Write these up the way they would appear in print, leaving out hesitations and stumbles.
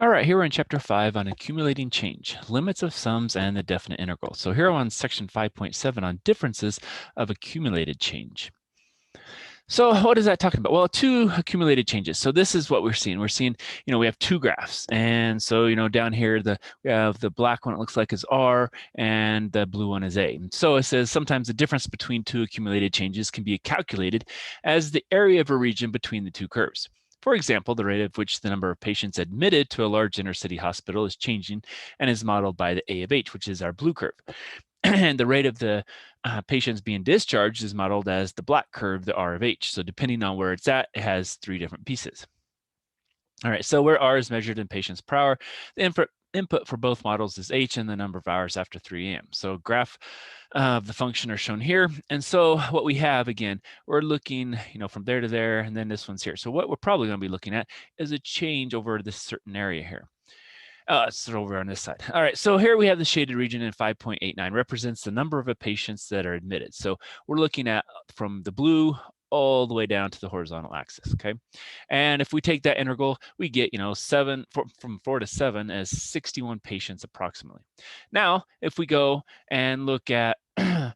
All right, here we're in chapter 5 on accumulating change, limits of sums, and the definite integral. So here I'm on section 5.7 on differences of accumulated change. So what is that talking about? Well, two accumulated changes. So this is what we're seeing. We're seeing, we have two graphs. And so, down here, we have the black one, it looks like is R, and the blue one is A. And so it says sometimes the difference between two accumulated changes can be calculated as the area of a region between the two curves. For example, the rate at which the number of patients admitted to a large inner city hospital is changing and is modeled by the A of H, which is our blue curve. And the rate of the patients being discharged is modeled as the black curve, the R of H. So depending on where it's at, it has three different pieces. All right, so where R is measured in patients per hour, the input for both models is H and the number of hours after 3 a.m. So graph of the function are shown here. And so what we have, again, we're looking, from there to there, and then this one's here. So what we're probably going to be looking at is a change over this certain area here. It's over on this side. All right, so here we have the shaded region in 5.89 represents the number of patients that are admitted. So we're looking at from the blue all the way down to the horizontal axis, okay? And if we take that integral, we get, from 4 to 7 as 61 patients approximately. Now, if we go and look at the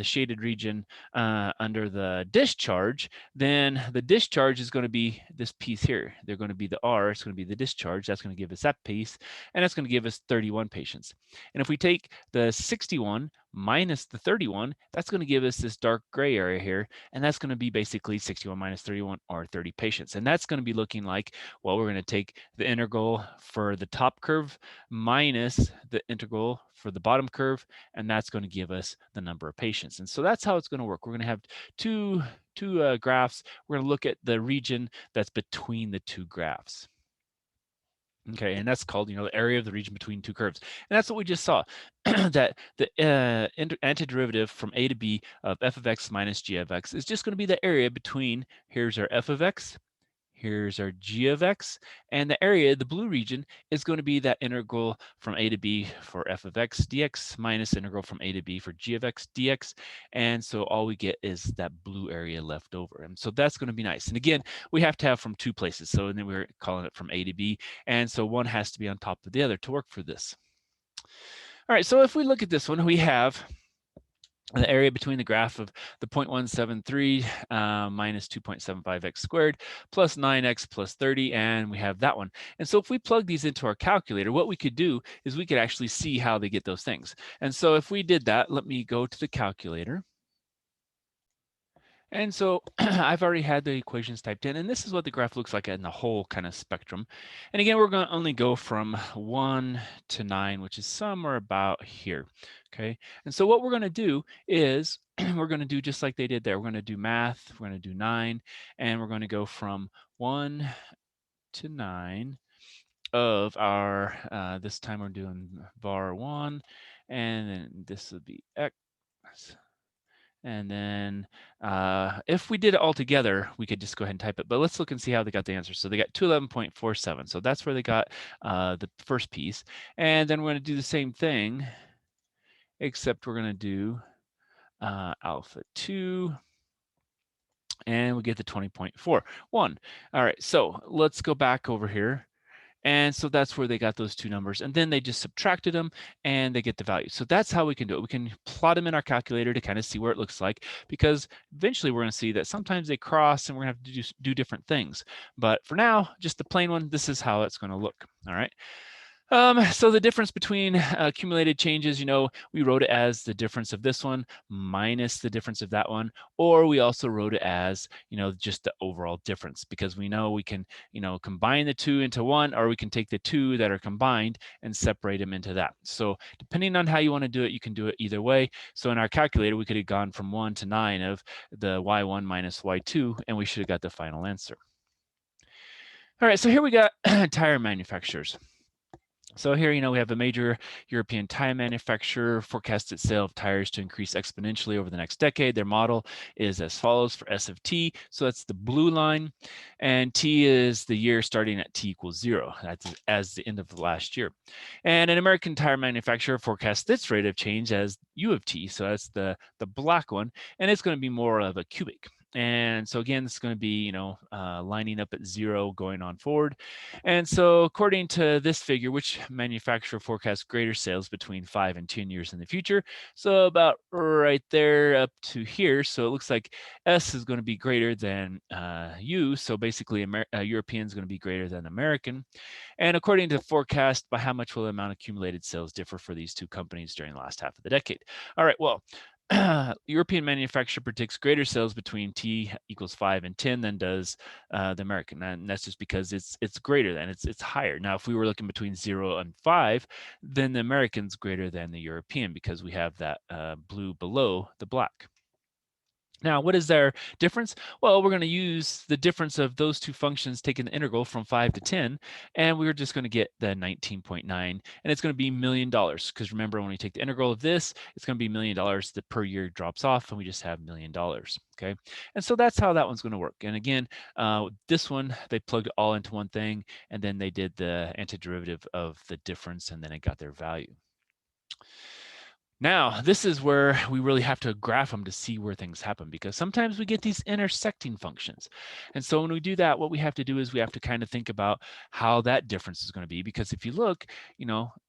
shaded region under the discharge, then the discharge is going to be this piece here. They're going to be the R, it's going to be the discharge. That's going to give us that piece, and that's going to give us 31 patients. And if we take the 61 minus the 31, that's going to give us this dark gray area here, and that's going to be basically 61 minus 31 or 30 patients. And that's going to be looking like, well, we're going to take the integral for the top curve minus the integral for the bottom curve, and that's going to give us the number of patients. And so that's how it's going to work. We're going to have two graphs. We're going to look at the region that's between the two graphs. Okay, and that's called, the area of the region between two curves. And that's what we just saw, that the antiderivative from A to B of f of x minus g of x is just going to be the area between, here's our f of x, here's our g of x, and the area, the blue region, is going to be that integral from a to b for f of x dx minus integral from a to b for g of x dx. And so all we get is that blue area left over. And so that's going to be nice. And again, we have to have from two places. So then we're calling it from a to b. And so one has to be on top of the other to work for this. All right, so if we look at this one, we have the area between the graph of the 0.173 minus 2.75x squared plus 9x plus 30, and we have that one. And so if we plug these into our calculator, what we could do is we could actually see how they get those things. And so if we did that, let me go to the calculator. And so I've already had the equations typed in, and this is what the graph looks like in the whole kind of spectrum. And again, we're going to only go from 1 to 9, which is somewhere about here, okay? And so what we're going to do is we're going to do just like they did there. We're going to do math, we're going to do 9, and we're going to go from 1 to 9 of our, this time we're doing var 1, and then this would be x. And then if we did it all together, we could just go ahead and type it. But let's look and see how they got the answer. So they got 211.47. So that's where they got the first piece. And then we're going to do the same thing, except we're going to do alpha 2. And we get the 20.41. All right, so let's go back over here. And so that's where they got those two numbers. And then they just subtracted them and they get the value. So that's how we can do it. We can plot them in our calculator to kind of see where it looks like, because eventually we're going to see that sometimes they cross and we're going to have to do different things. But for now, just the plain one, this is how it's going to look. All right. So the difference between accumulated changes, we wrote it as the difference of this one minus the difference of that one, or we also wrote it as, just the overall difference, because we know we can, combine the two into one, or we can take the two that are combined and separate them into that. So depending on how you want to do it, you can do it either way. So in our calculator, we could have gone from 1 to 9 of the y1 minus y2, and we should have got the final answer. All right, so here we got tire manufacturers. So here, we have a major European tire manufacturer forecasted sale of tires to increase exponentially over the next decade. Their model is as follows for S of t. So that's the blue line, and t is the year starting at t equals 0. That's as the end of the last year. And an American tire manufacturer forecasts its rate of change as u of t. So that's the black one, and it's going to be more of a cubic. And so again, this is going to be, lining up at 0 going on forward. And so according to this figure, which manufacturer forecasts greater sales between 5 and 10 years in the future? So about right there up to here. So it looks like S is going to be greater than U. So basically European is going to be greater than American. And according to the forecast, by how much will the amount of accumulated sales differ for these two companies during the last half of the decade? All right, well, European manufacturer predicts greater sales between T equals 5 and 10 than does the American, and that's just because it's greater than, it's higher. Now, if we were looking between 0 and 5, then the American's greater than the European because we have that blue below the black. Now, what is their difference? Well, we're going to use the difference of those two functions taking the integral from 5 to 10, and we're just going to get the 19.9, and it's going to be $1 million, because remember, when we take the integral of this, it's going to be $1 million. The per year drops off, and we just have $1 million, okay? And so that's how that one's going to work. And again, this one, they plugged it all into one thing, and then they did the antiderivative of the difference, and then it got their value. Now, this is where we really have to graph them to see where things happen, because sometimes we get these intersecting functions. And so when we do that, what we have to do is we have to kind of think about how that difference is going to be, because if you look,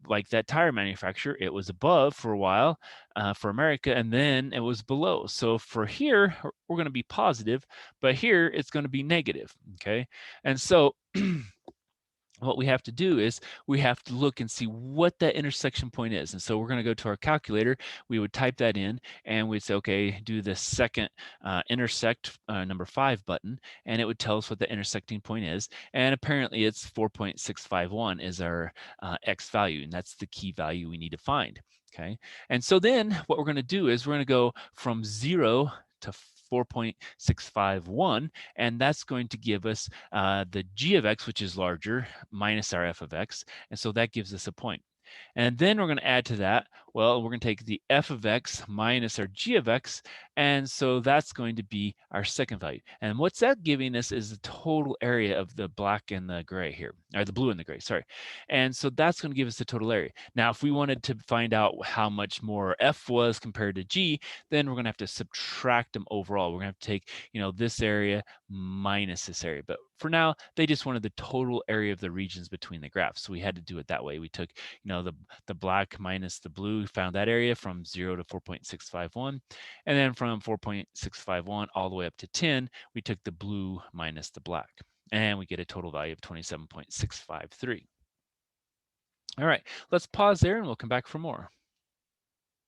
like that tire manufacturer, it was above for a while for America, and then it was below. So for here, we're going to be positive, but here it's going to be negative, okay? And so what we have to do is we have to look and see what that intersection point is. And so we're going to go to our calculator. We would type that in, and we'd say, okay, do the second intersect number 5 button, and it would tell us what the intersecting point is. And apparently it's 4.651 is our X value, and that's the key value we need to find. Okay. And so then what we're going to do is we're going to go from 0 to 4.651, and that's going to give us the g of x, which is larger, minus our f of x, and so that gives us a point. And then we're going to add to that, well, we're going to take the f of x minus our g of x, and so that's going to be our second value. And what's that giving us is the total area of the black and the gray here, or the blue and the gray, sorry. And so that's going to give us the total area. Now, if we wanted to find out how much more f was compared to g, then we're going to have to subtract them overall. We're going to have to take, this area minus this area. But for now, they just wanted the total area of the regions between the graphs. So we had to do it that way. We took, the black minus the blue, found that area from 0 to 4.651. And then from 4.651 all the way up to 10, we took the blue minus the black. And we get a total value of 27.653. All right, let's pause there and we'll come back for more.